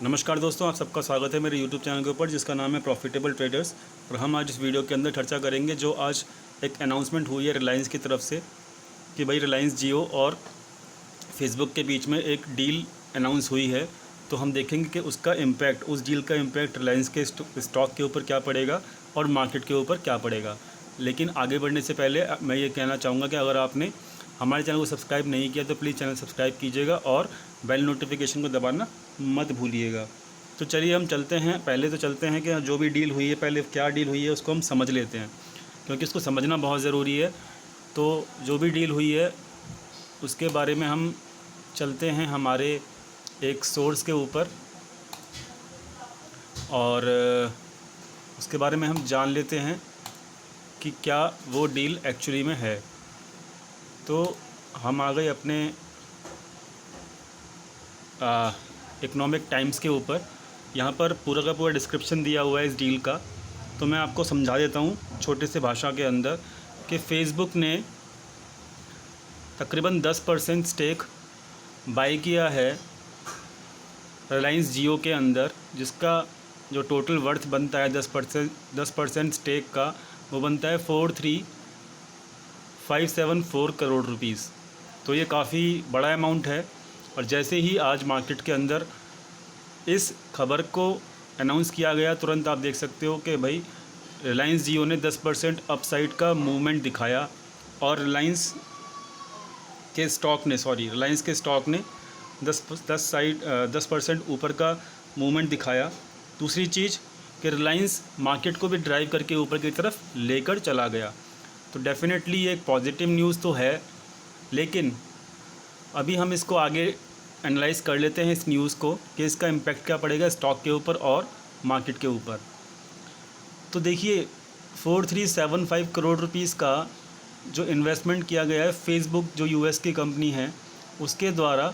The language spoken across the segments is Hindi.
नमस्कार दोस्तों, आप सबका स्वागत है मेरे YouTube चैनल के ऊपर जिसका नाम है प्रॉफिटेबल ट्रेडर्स। और हम आज इस वीडियो के अंदर चर्चा करेंगे जो आज एक अनाउंसमेंट हुई है रिलायंस की तरफ से कि भाई रिलायंस जियो और फेसबुक के बीच में एक डील अनाउंस हुई है। तो हम देखेंगे कि उसका इम्पैक्ट, उस डील का इम्पैक्ट रिलायंस के स्टॉक के ऊपर क्या पड़ेगा और मार्केट के ऊपर क्या पड़ेगा। लेकिन आगे बढ़ने से पहले मैं ये कहना चाहूँगा कि अगर आपने हमारे चैनल को सब्सक्राइब नहीं किया तो प्लीज़ चैनल सब्सक्राइब कीजिएगा और बेल नोटिफिकेशन को दबाना मत भूलिएगा। तो चलिए हम चलते हैं, पहले तो चलते हैं कि जो भी डील हुई है, पहले क्या डील हुई है उसको हम समझ लेते हैं, क्योंकि इसको समझना बहुत ज़रूरी है। तो जो भी डील हुई है उसके बारे में हम चलते हैं हमारे एक सोर्स के ऊपर और उसके बारे में हम जान लेते हैं कि क्या वो डील एक्चुअली में है। तो हम आ गए अपने इकोनॉमिक टाइम्स के ऊपर। यहाँ पर पूरा का पूरा डिस्क्रिप्शन दिया हुआ है इस डील का। तो मैं आपको समझा देता हूँ छोटे से भाषा के अंदर कि फ़ेसबुक ने तकरीबन 10% स्टेक बाई किया है रिलायंस जियो के अंदर, जिसका जो टोटल वर्थ बनता है 10% स्टेक का, वो बनता है 43,574 करोड़ रुपीज़। तो ये काफ़ी बड़ा अमाउंट है। और जैसे ही आज मार्केट के अंदर इस खबर को अनाउंस किया गया, तुरंत आप देख सकते हो कि भाई रिलायंस जियो ने 10% अपसाइड का मूवमेंट दिखाया और रिलायंस के स्टॉक ने 10% ऊपर का मूवमेंट दिखाया। दूसरी चीज़ कि रिलायंस मार्केट को भी ड्राइव करके ऊपर की तरफ लेकर चला गया। तो डेफिनेटली ये एक पॉजिटिव न्यूज़ तो है, लेकिन अभी हम इसको आगे एनालाइज़ कर लेते हैं इस न्यूज़ को कि इसका इम्पैक्ट क्या पड़ेगा स्टॉक के ऊपर और मार्केट के ऊपर। तो देखिए 4375 करोड़ रुपीज़ का जो इन्वेस्टमेंट किया गया है फेसबुक, जो यूएस की कंपनी है, उसके द्वारा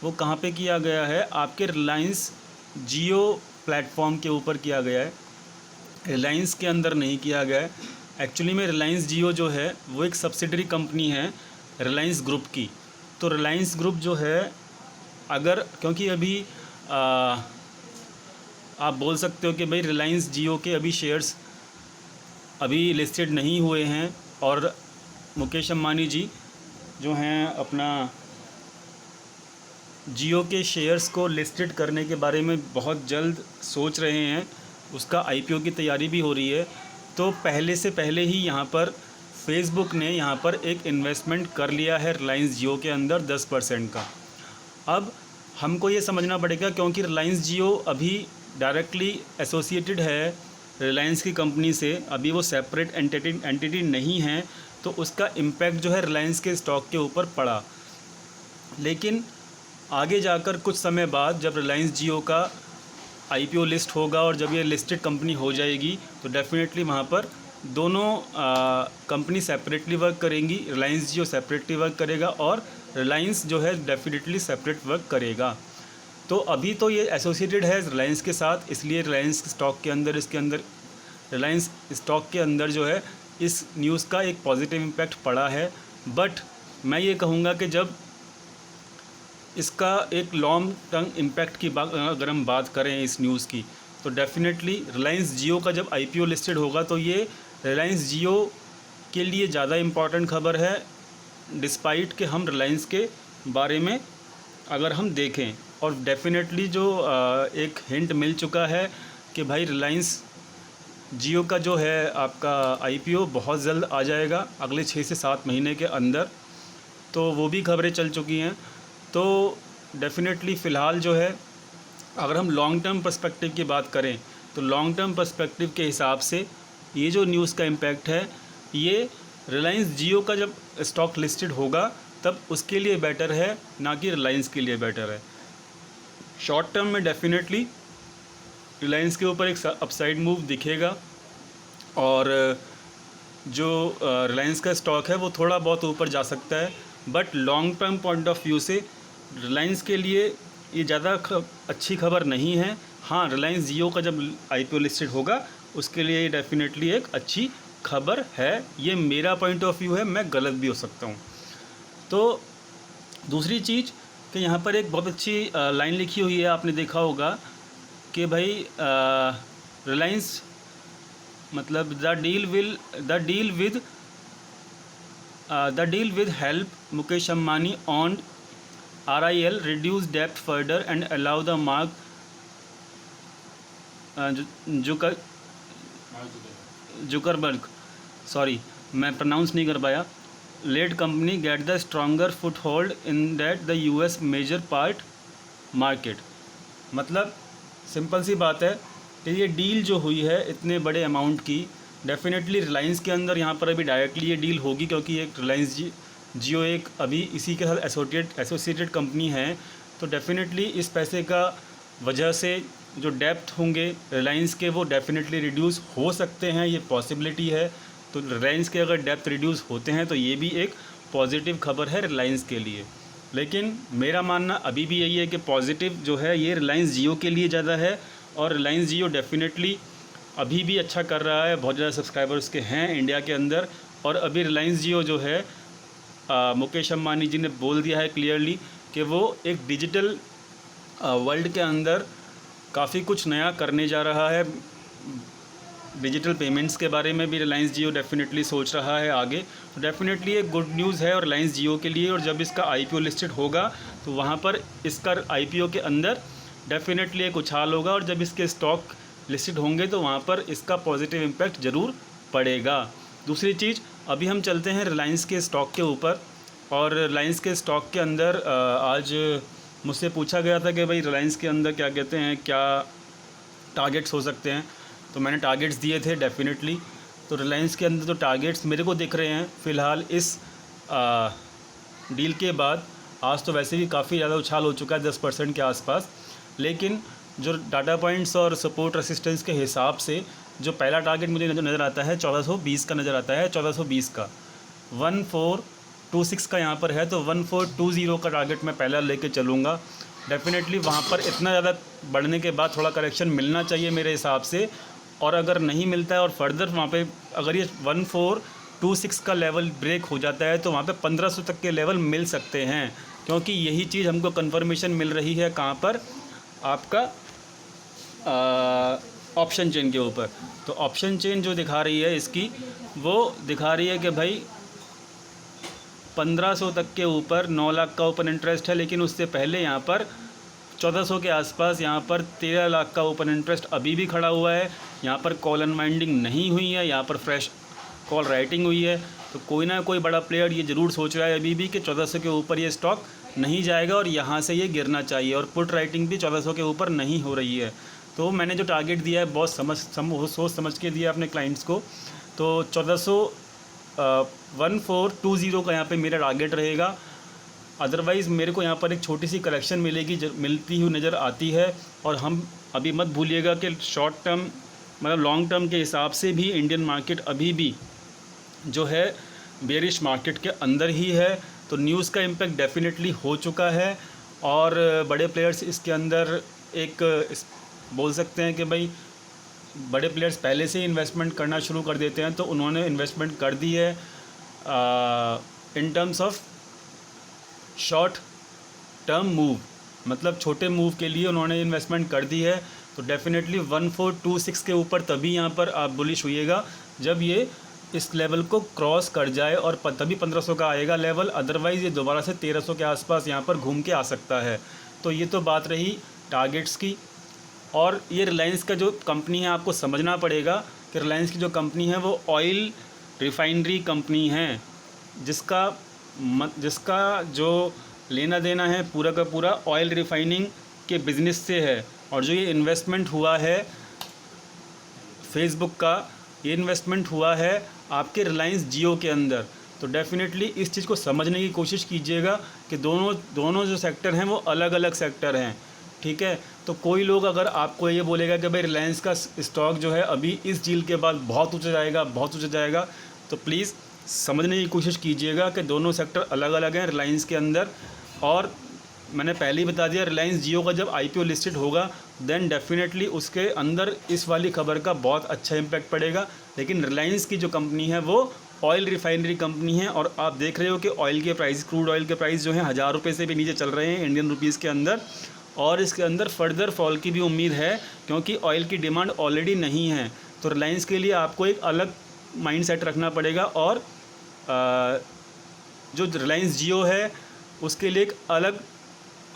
वो कहाँ पे किया गया है, आपके रिलायंस जियो प्लेटफॉर्म के ऊपर किया गया है, रिलायंस के अंदर नहीं किया गया है। एक्चुअली में रिलायंस जियो जो है वो एक सब्सिडरी कंपनी है रिलायंस ग्रुप की। तो रिलायंस ग्रुप जो है, अगर क्योंकि अभी आप बोल सकते हो कि भाई रिलायंस जियो के अभी शेयर्स अभी लिस्टेड नहीं हुए हैं और मुकेश अंबानी जी जो हैं अपना जियो के शेयर्स को लिस्टेड करने के बारे में बहुत जल्द सोच रहे हैं, उसका आईपीओ की तैयारी भी हो रही है। तो पहले से पहले ही यहाँ पर फेसबुक ने यहाँ पर एक इन्वेस्टमेंट कर लिया है रिलायंस जियो के अंदर 10% का। अब हमको ये समझना पड़ेगा, क्योंकि रिलायंस जियो अभी डायरेक्टली एसोसिएटेड है रिलायंस की कंपनी से, अभी वो सेपरेट एंटिटी नहीं है, तो उसका इम्पैक्ट जो है रिलायंस के स्टॉक के ऊपर पड़ा। लेकिन आगे जाकर कुछ समय बाद जब रिलायंस जियो का आईपीओ लिस्ट होगा और जब ये लिस्टेड कंपनी हो जाएगी तो डेफिनेटली वहाँ पर दोनों कंपनी सेपरेटली वर्क करेंगी। रिलायंस जियो सेपरेटली वर्क करेगा और रिलायंस जो है डेफिनेटली सेपरेट वर्क करेगा। तो अभी तो ये एसोसिएटेड है रिलायंस के साथ, इसलिए रिलायंस स्टॉक के अंदर रिलायंस स्टॉक के अंदर जो है इस न्यूज़ का एक पॉजिटिव इम्पैक्ट पड़ा है। बट मैं ये कहूँगा कि जब इसका एक लॉन्ग टर्म इम्पैक्ट की बात अगर हम बात करें इस न्यूज़ की, तो डेफिनेटली रिलायंस जियो का जब आईपीओ लिस्टेड होगा तो ये रिलायंस जियो के लिए ज़्यादा इम्पॉर्टेंट खबर है, डिस्पाइट कि हम रिलायंस के बारे में अगर हम देखें। और डेफिनेटली जो एक हिंट मिल चुका है कि भाई रिलायंस जियो का जो है आपका आईपीओ बहुत जल्द आ जाएगा, अगले 6 से 7 महीने के अंदर। तो वो भी खबरें चल चुकी हैं। तो डेफिनेटली फ़िलहाल जो है अगर हम लॉन्ग टर्म पर्सपेक्टिव की बात करें तो लॉन्ग टर्म पर्सपेक्टिव के हिसाब से ये जो न्यूज़ का इम्पैक्ट है, ये रिलायंस जियो का जब स्टॉक लिस्टेड होगा तब उसके लिए बेटर है, ना कि रिलायंस के लिए बेटर है। शॉर्ट टर्म में डेफिनेटली रिलायंस के ऊपर एक अपसाइड मूव दिखेगा और जो रिलायंस का स्टॉक है वो थोड़ा बहुत ऊपर जा सकता है। But long term point of view से रिलायंस के लिए ये ज़्यादा अच्छी खबर नहीं है। हाँ, रिलायंस जियो का जब आईपीओ लिस्टेड होगा उसके लिए ये डेफिनेटली एक अच्छी खबर है। ये मेरा पॉइंट ऑफ व्यू है, मैं गलत भी हो सकता हूँ। तो दूसरी चीज़ कि यहाँ पर एक बहुत अच्छी लाइन लिखी हुई है, आपने देखा होगा कि भाई रिलायंस मतलब the deal with help Mukesh Ambani on RIL reduce debt further and allow the Mark Zuckerberg, sorry मैं प्रोनाउंस नहीं कर पाया, led company get the stronger foothold in that the US major part market. मतलब सिंपल सी बात है कि ये डील जो हुई है इतने बड़े अमाउंट की, डेफिनेटली रिलायंस के अंदर यहाँ पर अभी डायरेक्टली ये डील होगी, क्योंकि एक रिलायंस जियो एक अभी इसी के साथ एसोसिएटेड कंपनी है। तो डेफिनेटली इस पैसे का वजह से जो डेप्थ होंगे रिलायंस के वो डेफिनेटली रिड्यूस हो सकते हैं, ये पॉसिबिलिटी है। तो रिलायंस के अगर डेप्थ रिड्यूस होते हैं तो ये भी एक पॉजिटिव खबर है रिलायंस के लिए। लेकिन मेरा मानना अभी भी यही है कि पॉजिटिव जो है ये रिलायंस जियो के लिए ज़्यादा है, और रिलायंस जियो डेफिनेटली अभी भी अच्छा कर रहा है, बहुत ज़्यादा सब्सक्राइबर्स के हैं इंडिया के अंदर। और अभी रिलायंस जियो जो है मुकेश अम्बानी जी ने बोल दिया है क्लियरली कि वो एक डिजिटल वर्ल्ड के अंदर काफ़ी कुछ नया करने जा रहा है। डिजिटल पेमेंट्स के बारे में भी रिलायंस जियो डेफिनेटली सोच रहा है आगे। तो डेफिनेटली एक गुड न्यूज़ है और रिलायंस जियो के लिए। और जब इसका IPO लिस्टेड होगा तो वहाँ पर इसका IPO के अंदर डेफिनेटली एक उछाल होगा, और जब इसके स्टॉक लिस्टेड होंगे तो वहाँ पर इसका पॉजिटिव इम्पैक्ट ज़रूर पड़ेगा। दूसरी चीज़, अभी हम चलते हैं रिलायंस के स्टॉक के ऊपर। और रिलायंस के स्टॉक के अंदर आज मुझसे पूछा गया था कि भाई रिलायंस के अंदर क्या कहते हैं, क्या टारगेट्स हो सकते हैं, तो मैंने टारगेट्स दिए थे डेफिनेटली। तो रिलायंस के अंदर जो टारगेट्स मेरे को दिख रहे हैं फ़िलहाल इस डील के बाद, आज तो वैसे भी काफ़ी ज़्यादा उछाल हो चुका है 10% के आसपास, लेकिन जो डाटा पॉइंट्स और सपोर्ट रेसिस्टेंस के हिसाब से जो पहला टारगेट मुझे नज़र आता है 1420 का नज़र आता है, 1420 का 1426 का यहाँ पर है, तो 1420 का टारगेट मैं पहला लेके चलूँगा। डेफिनेटली वहाँ पर इतना ज़्यादा बढ़ने के बाद थोड़ा करेक्शन मिलना चाहिए मेरे हिसाब से, और अगर नहीं मिलता है और फर्दर वहाँ पे अगर ये 1426 का लेवल ब्रेक हो जाता है तो वहाँ पे 1500 तक के लेवल मिल सकते हैं, क्योंकि यही चीज़ हमको कंफर्मेशन मिल रही है कहाँ पर, आपका ऑप्शन चेन के ऊपर। तो ऑप्शन चेन जो दिखा रही है इसकी, वो दिखा रही है कि भाई 1500 तक के ऊपर 9 लाख का ओपन इंटरेस्ट है, लेकिन उससे पहले यहाँ पर 1400 के आसपास यहाँ पर 13 लाख का ओपन इंटरेस्ट अभी भी खड़ा हुआ है। यहाँ पर कॉल अनवाइंडिंग नहीं हुई है, यहाँ पर फ्रेश कॉल राइटिंग हुई है। तो कोई ना कोई बड़ा प्लेयर ये ज़रूर सोच रहा है अभी भी कि 1400 के ऊपर ये स्टॉक नहीं जाएगा और यहाँ से ये गिरना चाहिए, और पुट राइटिंग भी 1400 के ऊपर नहीं हो रही है। तो मैंने जो टारगेट दिया है बहुत सोच समझ के दिया अपने क्लाइंट्स को। तो 1420 का यहाँ पे मेरा टारगेट रहेगा। अदरवाइज़ मेरे को यहाँ पर एक छोटी सी करेक्शन मिलती हुई नज़र आती है। और हम अभी मत भूलिएगा कि शॉर्ट टर्म मतलब लॉन्ग टर्म के हिसाब से भी इंडियन मार्केट अभी भी जो है बेरिश मार्केट के अंदर ही है। तो न्यूज़ का इम्पैक्ट डेफिनेटली हो चुका है, और बड़े प्लेयर्स इसके अंदर बोल सकते हैं कि भाई बड़े प्लेयर्स पहले से ही इन्वेस्टमेंट करना शुरू कर देते हैं। तो उन्होंने इन्वेस्टमेंट कर दी है in terms of short term move, मतलब छोटे मूव के लिए उन्होंने इन्वेस्टमेंट कर दी है। तो डेफिनेटली 1426 के ऊपर तभी यहाँ पर आप बुलिश होइएगा जब ये इस लेवल को क्रॉस कर जाए, और तभी 1500 का आएगा लेवल। अदरवाइज़ ये दोबारा से 1300 के आसपास यहाँ पर घूम के आ सकता है। तो ये तो बात रही टारगेट्स की। और ये रिलायंस का जो कंपनी है, आपको समझना पड़ेगा कि रिलायंस की जो कंपनी है वो ऑयल रिफाइनरी कंपनी है, जिसका जो लेना देना है पूरा का पूरा ऑयल रिफाइनिंग के बिज़नेस से है। और जो ये इन्वेस्टमेंट हुआ है फेसबुक का, ये इन्वेस्टमेंट हुआ है आपके रिलायंस जियो के अंदर। तो डेफिनेटली इस चीज़ को समझने की कोशिश कीजिएगा कि दोनों जो सेक्टर हैं वो अलग अलग सेक्टर हैं, ठीक है। तो कोई लोग अगर आपको ये बोलेगा कि भाई रिलायंस का स्टॉक जो है अभी इस डील के बाद बहुत ऊँचा जाएगा, तो प्लीज़ समझने की कोशिश कीजिएगा कि दोनों सेक्टर अलग अलग हैं रिलायंस के अंदर। और मैंने पहले ही बता दिया, रिलायंस जियो का जब IPO लिस्टेड होगा देन डेफिनेटली उसके अंदर इस वाली खबर का बहुत अच्छा इम्पैक्ट पड़ेगा। लेकिन रिलायंस की जो कंपनी है वो ऑयल रिफाइनरी कंपनी है और आप देख रहे हो कि ऑयल के प्राइस, क्रूड ऑयल के प्राइस जो हैं 1000 रुपये से भी नीचे चल रहे हैं इंडियन रुपीज़ के अंदर, और इसके अंदर फर्दर फॉल की भी उम्मीद है क्योंकि ऑयल की डिमांड ऑलरेडी नहीं है। तो रिलायंस के लिए आपको एक अलग माइंड सेट रखना पड़ेगा और जो रिलायंस जियो है उसके लिए एक अलग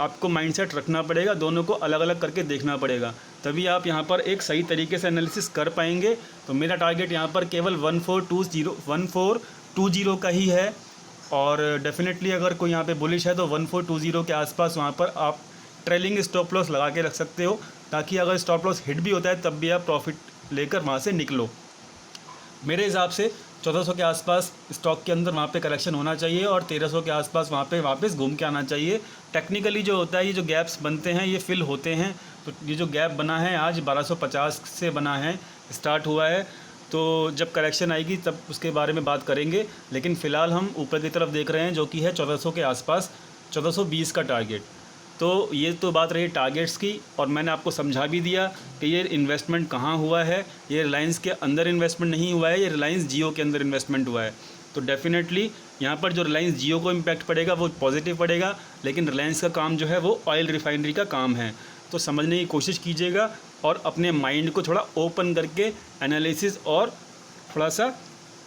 आपको माइंडसेट रखना पड़ेगा, दोनों को अलग अलग करके देखना पड़ेगा, तभी आप यहाँ पर एक सही तरीके से एनालिसिस कर पाएंगे। तो मेरा टारगेट यहाँ पर केवल 1420 का ही है और डेफिनेटली अगर कोई यहाँ पे बुलिश है तो 1420 के आसपास वहाँ पर आप ट्रेलिंग स्टॉप लॉस लगा के रख सकते हो, ताकि अगर स्टॉप लॉस हिट भी होता है तब भी आप प्रॉफिट लेकर वहाँ से निकलो। मेरे हिसाब से 1400 के आसपास स्टॉक के अंदर वहाँ पे करेक्शन होना चाहिए और 1300 के आसपास वहाँ पे वापस घूम के आना चाहिए। टेक्निकली जो होता है, ये जो गैप्स बनते हैं ये फिल होते हैं। तो ये जो गैप बना है आज 1250 से बना है, स्टार्ट हुआ है, तो जब करेक्शन आएगी तब उसके बारे में बात करेंगे। लेकिन फ़िलहाल हम ऊपर की तरफ देख रहे हैं जो कि है 1400 के आसपास, 1420 का टारगेट। तो ये तो बात रही टारगेट्स की, और मैंने आपको समझा भी दिया कि ये इन्वेस्टमेंट कहाँ हुआ है। ये रिलायंस के अंदर इन्वेस्टमेंट नहीं हुआ है, ये रिलायंस जियो के अंदर इन्वेस्टमेंट हुआ है। तो डेफिनेटली यहाँ पर जो रिलायंस जियो को इम्पैक्ट पड़ेगा वो पॉजिटिव पड़ेगा, लेकिन रिलायंस का काम जो है वो ऑयल रिफाइनरी का काम है। तो समझने की कोशिश कीजिएगा और अपने माइंड को थोड़ा ओपन करके एनालिसिस और थोड़ा सा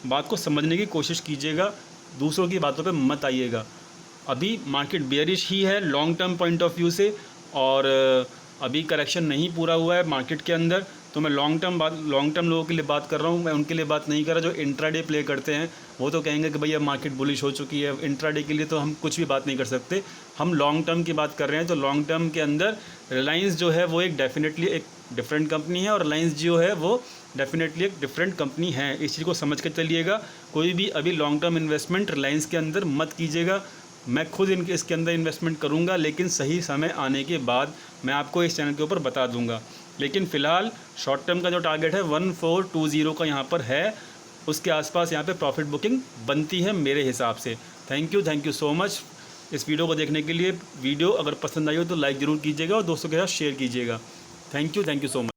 बात को समझने की कोशिश कीजिएगा, दूसरों की बातों पे मत आइएगा। अभी मार्केट बेयरिश ही है long term point of view से, और अभी करेक्शन नहीं पूरा हुआ है मार्केट के अंदर। तो मैं लॉन्ग टर्म लोगों के लिए बात कर रहा हूँ, मैं उनके लिए बात नहीं कर रहा जो इंट्राडे प्ले करते हैं। वो तो कहेंगे कि भैया मार्केट बुलिश हो चुकी है, इंट्राडे के लिए तो हम कुछ भी बात नहीं कर सकते। हम लॉन्ग टर्म की बात कर रहे हैं, तो लॉन्ग टर्म के अंदर रिलायंस जो है वो एक डेफिनेटली एक डिफरेंट कंपनी है और रिलायंस जियो है वो डेफिनेटली एक डिफरेंट कंपनी है। इस चीज़ को समझ के चलिएगा। कोई भी अभी लॉन्ग टर्म इन्वेस्टमेंट रिलायंस के अंदर मत कीजिएगा। मैं खुद इसके अंदर इन्वेस्टमेंट करूंगा, लेकिन सही समय आने के बाद मैं आपको इस चैनल के ऊपर बता दूंगा। लेकिन फ़िलहाल शॉर्ट टर्म का जो टारगेट है 1420 का यहाँ पर है, उसके आसपास यहाँ पे प्रॉफिट बुकिंग बनती है मेरे हिसाब से। थैंक यू सो मच इस वीडियो को देखने के लिए। वीडियो अगर पसंद आई हो तो लाइक ज़रूर कीजिएगा और दोस्तों के साथ शेयर कीजिएगा। Thank you so much.